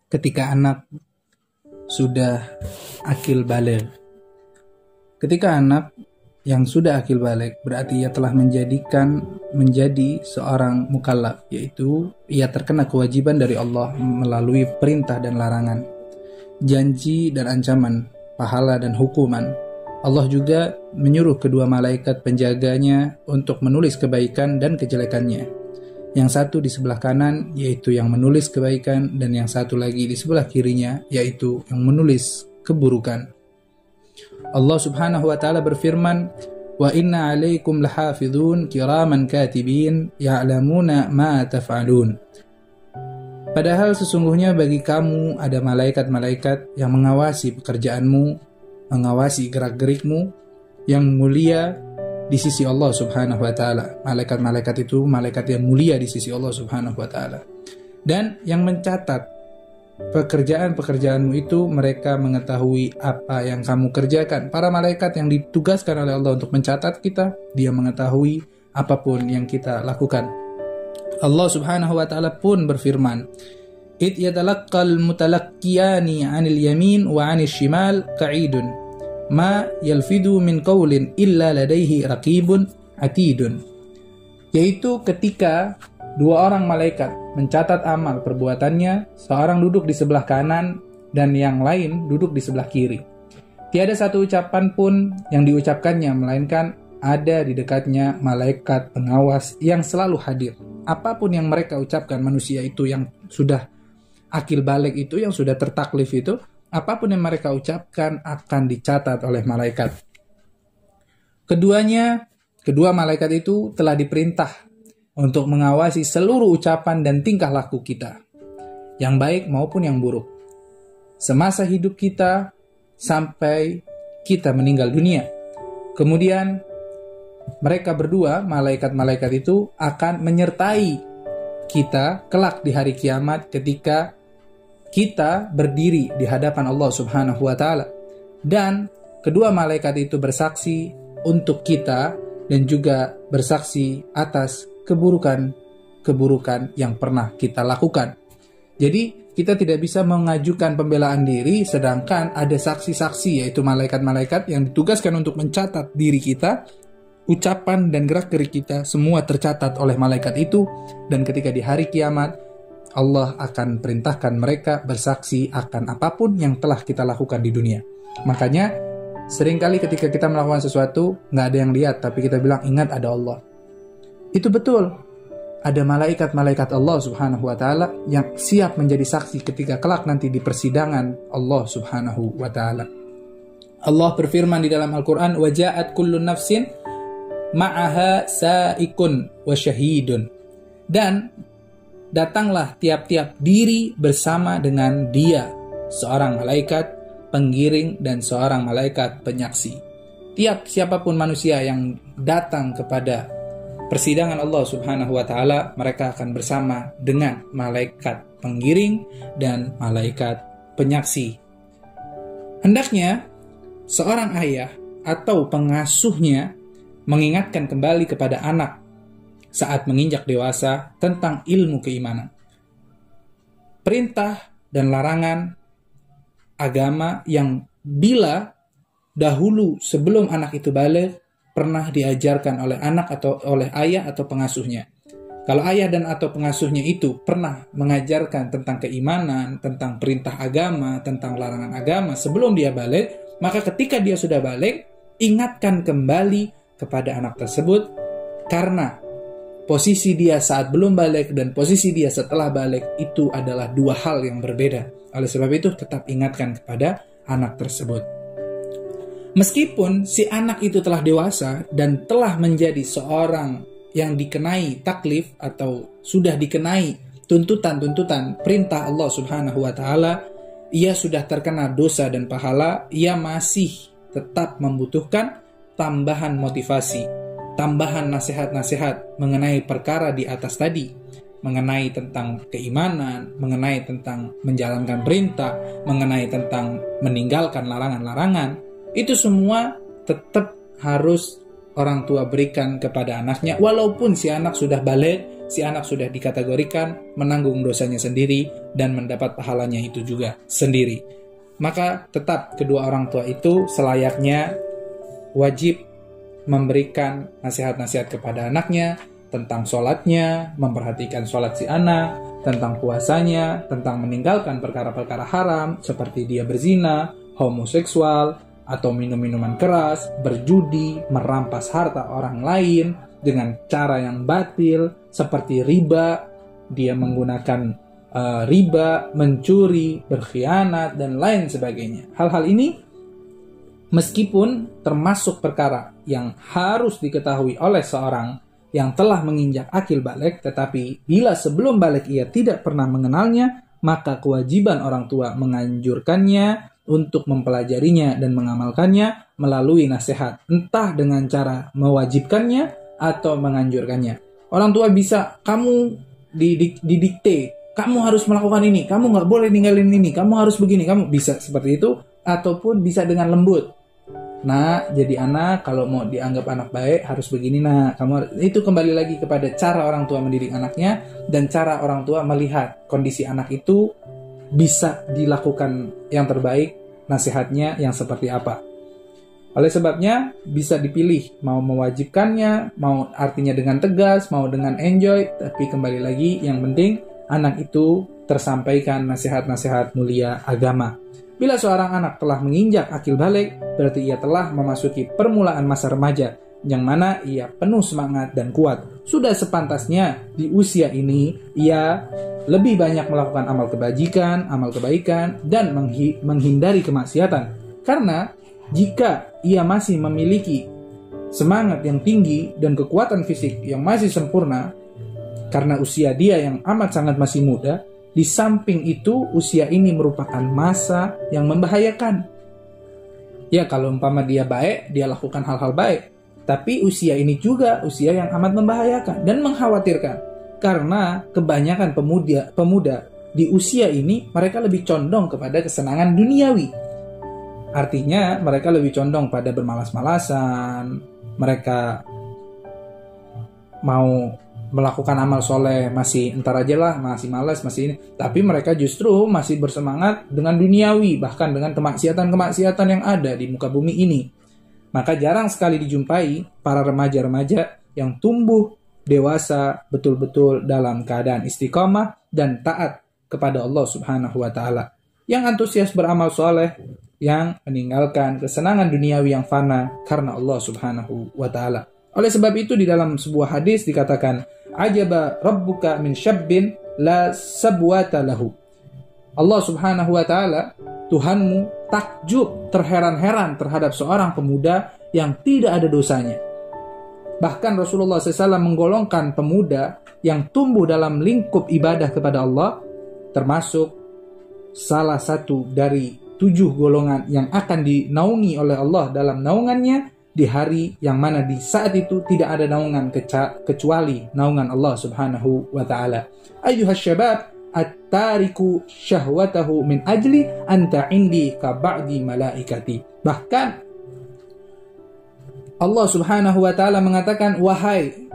ketika anak sudah akil baligh. Ketika anak yang sudah akil baligh berarti ia telah menjadi seorang mukallaf, yaitu ia terkena kewajiban dari Allah melalui perintah dan larangan, janji dan ancaman, pahala dan hukuman. Allah juga menyuruh kedua malaikat penjaganya untuk menulis kebaikan dan kejelekannya. Yang satu di sebelah kanan yaitu yang menulis kebaikan, dan yang satu lagi di sebelah kirinya yaitu yang menulis keburukan. Allah Subhanahu wa taala berfirman, "Wa inna 'alaikum lahafizun kiraman katibin ya'lamuna ma taf'alun." Padahal sesungguhnya bagi kamu ada malaikat-malaikat yang mengawasi pekerjaanmu, mengawasi gerak-gerikmu, yang mulia di sisi Allah Subhanahu wa taala. Malaikat-malaikat itu malaikat yang mulia di sisi Allah Subhanahu wa taala. Dan yang mencatat pekerjaan-pekerjaanmu itu, mereka mengetahui apa yang kamu kerjakan. Para malaikat yang ditugaskan oleh Allah untuk mencatat kita, dia mengetahui apapun yang kita lakukan. Allah Subhanahu wa taala pun berfirman, "Id yatalaqqal mutalaqqiyani 'anil yamin wa 'anil shimal qa'idun. Ma yalfidu min qawlin illa ladaihi raqibun atidun." Yaitu ketika dua orang malaikat mencatat amal perbuatannya, seorang duduk di sebelah kanan dan yang lain duduk di sebelah kiri. Tiada satu ucapan pun yang diucapkannya, melainkan ada di dekatnya malaikat pengawas yang selalu hadir. Apapun yang mereka ucapkan, manusia itu yang sudah akil baligh itu, yang sudah tertaklif itu, apapun yang mereka ucapkan akan dicatat oleh malaikat. Kedua malaikat itu telah diperintah untuk mengawasi seluruh ucapan dan tingkah laku kita, yang baik maupun yang buruk, semasa hidup kita sampai kita meninggal dunia. Kemudian mereka berdua, malaikat-malaikat itu, akan menyertai kita kelak di hari kiamat ketika kita berdiri di hadapan Allah Subhanahu wa taala. Dan kedua malaikat itu bersaksi untuk kita dan juga bersaksi atas keburukan yang pernah kita lakukan. Jadi kita tidak bisa mengajukan pembelaan diri sedangkan ada saksi-saksi, yaitu malaikat-malaikat yang ditugaskan untuk mencatat diri kita, ucapan dan gerak-gerik kita semua tercatat oleh malaikat itu. Dan ketika di hari kiamat Allah akan perintahkan mereka bersaksi akan apapun yang telah kita lakukan di dunia. Makanya seringkali ketika kita melakukan sesuatu nggak ada yang lihat, tapi kita bilang ingat ada Allah. Itu betul. Ada malaikat-malaikat Allah Subhanahu wa taala yang siap menjadi saksi ketika kelak nanti di persidangan Allah Subhanahu wa taala. Allah berfirman di dalam Al-Qur'an, "Wa ja'at kullu nafsin ma'aha sa'ikun wa syahidun." Dan datanglah tiap-tiap diri bersama dengan dia, seorang malaikat penggiring dan seorang malaikat penyaksi. Siapapun manusia yang datang kepada persidangan Allah Subhanahu wa taala, mereka akan bersama dengan malaikat penggiring dan malaikat penyaksi. Hendaknya seorang ayah atau pengasuhnya mengingatkan kembali kepada anak saat menginjak dewasa tentang ilmu keimanan, perintah dan larangan agama yang bila dahulu sebelum anak itu baligh pernah diajarkan oleh anak atau oleh ayah atau pengasuhnya. Kalau ayah dan atau pengasuhnya itu pernah mengajarkan tentang keimanan, tentang perintah agama, tentang larangan agama sebelum dia baligh, maka ketika dia sudah baligh, ingatkan kembali kepada anak tersebut, karena posisi dia saat belum baligh dan posisi dia setelah baligh itu adalah dua hal yang berbeda. Oleh sebab itu tetap ingatkan kepada anak tersebut. Meskipun si anak itu telah dewasa dan telah menjadi seorang yang dikenai taklif atau sudah dikenai tuntutan-tuntutan perintah Allah Subhanahu wa taala, ia sudah terkena dosa dan pahala, ia masih tetap membutuhkan tambahan motivasi, tambahan nasihat-nasihat mengenai perkara di atas tadi, mengenai tentang keimanan, mengenai tentang menjalankan perintah, mengenai tentang meninggalkan larangan-larangan. Itu semua tetap harus orang tua berikan kepada anaknya, walaupun si anak sudah baligh, si anak sudah dikategorikan menanggung dosanya sendiri dan mendapat pahalanya itu juga sendiri. Maka tetap kedua orang tua itu selayaknya wajib memberikan nasihat-nasihat kepada anaknya tentang sholatnya, memperhatikan sholat si anak, tentang puasanya, tentang meninggalkan perkara-perkara haram seperti dia berzina, homoseksual, atau minum-minuman keras, berjudi, merampas harta orang lain dengan cara yang batil seperti riba, dia menggunakan riba, mencuri, berkhianat, dan lain sebagainya. Hal-hal ini meskipun termasuk perkara yang harus diketahui oleh seorang yang telah menginjak akil balik, tetapi bila sebelum balik ia tidak pernah mengenalnya, maka kewajiban orang tua menganjurkannya untuk mempelajarinya dan mengamalkannya melalui nasihat, entah dengan cara mewajibkannya atau menganjurkannya. Orang tua bisa, kamu didikte, kamu harus melakukan ini, kamu nggak boleh ninggalin ini, kamu harus begini, kamu bisa seperti itu, ataupun bisa dengan lembut. Nah, jadi anak kalau mau dianggap anak baik harus begini, nah kamu itu kembali lagi kepada cara orang tua mendidik anaknya dan cara orang tua melihat kondisi anak itu bisa dilakukan yang terbaik, nasihatnya yang seperti apa. Oleh sebabnya bisa dipilih mau mewajibkannya, mau artinya dengan tegas, mau dengan enjoy, tapi kembali lagi yang penting anak itu tersampaikan nasihat-nasihat mulia agama. Bila seorang anak telah menginjak akil balik, berarti ia telah memasuki permulaan masa remaja, yang mana ia penuh semangat dan kuat. Sudah sepantasnya di usia ini, ia lebih banyak melakukan amal kebajikan, amal kebaikan, dan menghindari kemaksiatan. Karena jika ia masih memiliki semangat yang tinggi dan kekuatan fisik yang masih sempurna, karena usia dia yang amat sangat masih muda, di samping itu, usia ini merupakan masa yang membahayakan. Ya, kalau umpama dia baik, dia lakukan hal-hal baik. Tapi usia ini juga usia yang amat membahayakan dan mengkhawatirkan. Karena kebanyakan pemuda di usia ini, mereka lebih condong kepada kesenangan duniawi. Artinya, mereka lebih condong pada bermalas-malasan. Mereka mau melakukan amal soleh, masih entar aja lah, masih malas, masih ini. Tapi mereka justru masih bersemangat dengan duniawi, bahkan dengan kemaksiatan-kemaksiatan yang ada di muka bumi ini. Maka jarang sekali dijumpai para remaja-remaja yang tumbuh dewasa betul-betul dalam keadaan istiqamah dan taat kepada Allah Subhanahu wa Ta'ala. Yang antusias beramal soleh, yang meninggalkan kesenangan duniawi yang fana karena Allah Subhanahu wa Ta'ala. Oleh sebab itu di dalam sebuah hadis dikatakan, ajaba rabbuka min syabbin la sabwata lahu. Allah Subhanahu wa Ta'ala, Tuhanmu takjub, terheran-heran terhadap seorang pemuda yang tidak ada dosanya. Bahkan Rasulullah SAW menggolongkan pemuda yang tumbuh dalam lingkup ibadah kepada Allah, termasuk salah satu dari 7 golongan yang akan dinaungi oleh Allah dalam naungannya di hari yang mana di saat itu tidak ada naungan kecuali naungan Allah Subhanahu wa Ta'ala. Ayyuhas syabab, at-tariku syahwatahu min ajli anta indi ka ba'di malaikati. Bahkan Allah Subhanahu wa Ta'ala mengatakan, wahai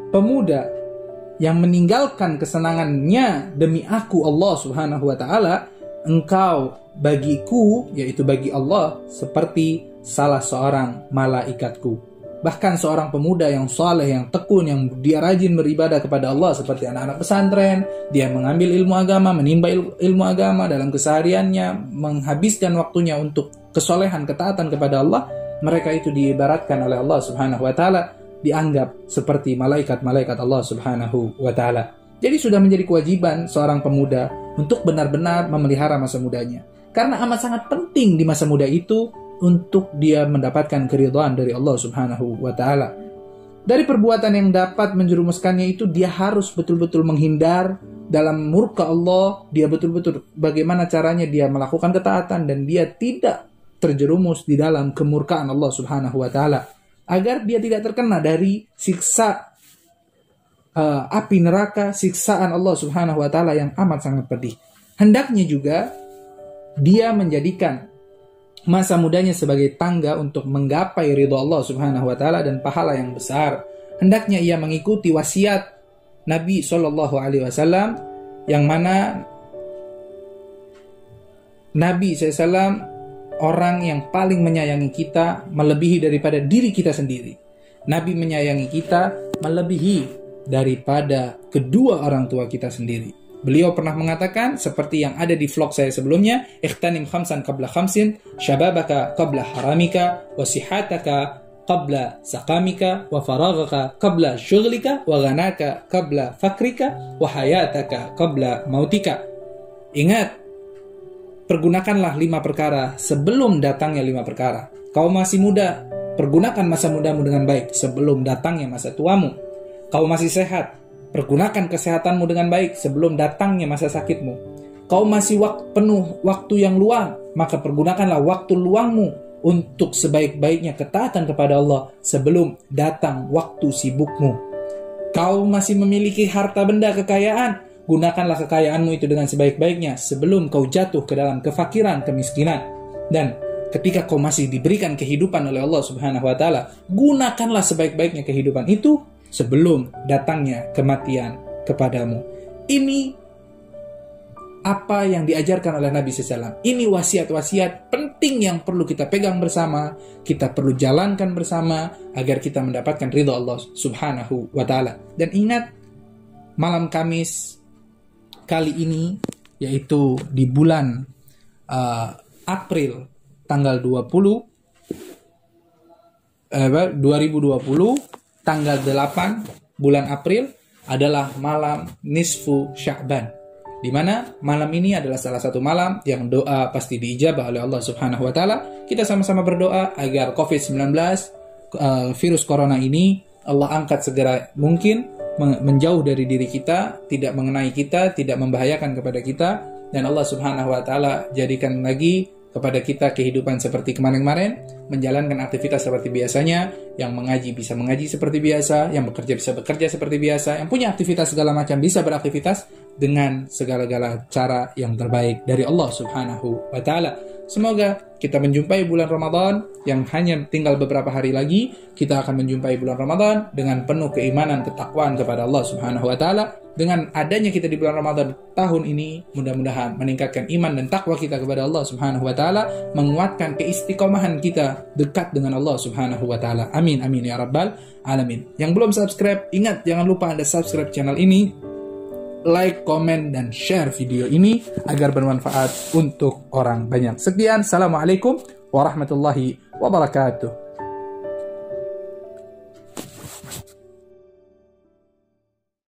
pemuda yang meninggalkan kesenangannya demi aku Allah Subhanahu wa Ta'ala, engkau bagiku, yaitu bagi Allah, seperti salah seorang malaikatku. Bahkan seorang pemuda yang saleh, yang tekun, yang dia rajin beribadah kepada Allah seperti anak-anak pesantren, dia mengambil ilmu agama, menimba ilmu agama dalam kesehariannya, menghabiskan waktunya untuk kesolehan, ketaatan kepada Allah, mereka itu diibaratkan oleh Allah Subhanahu wa Ta'ala, dianggap seperti malaikat-malaikat Allah Subhanahu wa Ta'ala. Jadi sudah menjadi kewajiban seorang pemuda untuk benar-benar memelihara masa mudanya. Karena amat sangat penting di masa muda itu untuk dia mendapatkan keridhaan dari Allah Subhanahu wa Ta'ala. Dari perbuatan yang dapat menjerumuskannya itu, dia harus betul-betul menghindar dalam murka Allah. Dia betul-betul bagaimana caranya dia melakukan ketaatan dan dia tidak terjerumus di dalam kemurkaan Allah Subhanahu wa Ta'ala, agar dia tidak terkena dari siksa api neraka, siksaan Allah Subhanahu wa Ta'ala yang amat sangat pedih. Hendaknya juga dia menjadikan masa mudanya sebagai tangga untuk menggapai ridha Allah Subhanahu wa Ta'ala dan pahala yang besar. hendaknya ia mengikuti wasiat Nabi Shallallahu Alaihi Wasallam, yang mana Nabi SAW orang yang paling menyayangi kita melebihi daripada diri kita sendiri. Nabi menyayangi kita melebihi daripada kedua orang tua kita sendiri. Beliau pernah mengatakan, seperti yang ada di vlog saya sebelumnya, ikhtanim khamsan qabla khamsin, syababaka qabla haramika, wa sihataka qabla sakamika, wa faragaka qabla syughlika, wa ghanaka qabla fakrika, wa hayataka qabla mautika. Ingat, pergunakanlah 5 perkara sebelum datangnya 5 perkara. Kau masih muda, pergunakan masa mudamu dengan baik sebelum datangnya masa tuamu. Kau masih sehat, pergunakan kesehatanmu dengan baik sebelum datangnya masa sakitmu. Kau masih penuh waktu yang luang, maka pergunakanlah waktu luangmu untuk sebaik-baiknya ketaatan kepada Allah sebelum datang waktu sibukmu. Kau masih memiliki harta benda kekayaan, gunakanlah kekayaanmu itu dengan sebaik-baiknya sebelum kau jatuh ke dalam kefakiran, kemiskinan. Dan ketika kau masih diberikan kehidupan oleh Allah Subhanahu wa taala, gunakanlah sebaik-baiknya kehidupan itu sebelum datangnya kematian kepadamu. Ini apa yang diajarkan oleh Nabi SAW. Ini wasiat-wasiat penting yang perlu kita pegang bersama, kita perlu jalankan bersama agar kita mendapatkan ridha Allah Subhanahu wa taala. Dan ingat, malam Kamis kali ini, yaitu di bulan April tanggal 2020, tanggal 8 bulan April adalah malam nisfu Sya'ban, di mana malam ini adalah salah satu malam yang doa pasti diijabah oleh Allah Subhanahu wa taala. Kita sama-sama berdoa agar COVID-19, virus corona ini Allah angkat segera mungkin, menjauh dari diri kita, tidak mengenai kita, tidak membahayakan kepada kita, dan Allah Subhanahu wa taala jadikan lagi kepada kita kehidupan seperti kemarin-kemarin, menjalankan aktivitas seperti biasanya, yang mengaji bisa mengaji seperti biasa, yang bekerja bisa bekerja seperti biasa, yang punya aktivitas segala macam bisa beraktivitas dengan segala-gala cara yang terbaik dari Allah Subhanahu wa taala. Semoga kita menjumpai bulan Ramadan yang hanya tinggal beberapa hari lagi. Kita akan menjumpai bulan Ramadan dengan penuh keimanan, ketakwaan kepada Allah Subhanahu wa taala. Dengan adanya kita di bulan Ramadan tahun ini, mudah-mudahan meningkatkan iman dan takwa kita kepada Allah Subhanahu wa taala, menguatkan keistiqomahan kita dekat dengan Allah Subhanahu wa taala. Amin amin ya rabbal alamin. Yang belum subscribe, ingat jangan lupa Anda subscribe channel ini, like, komen, dan share video ini agar bermanfaat untuk orang banyak. Sekian, assalamualaikum warahmatullahi wabarakatuh.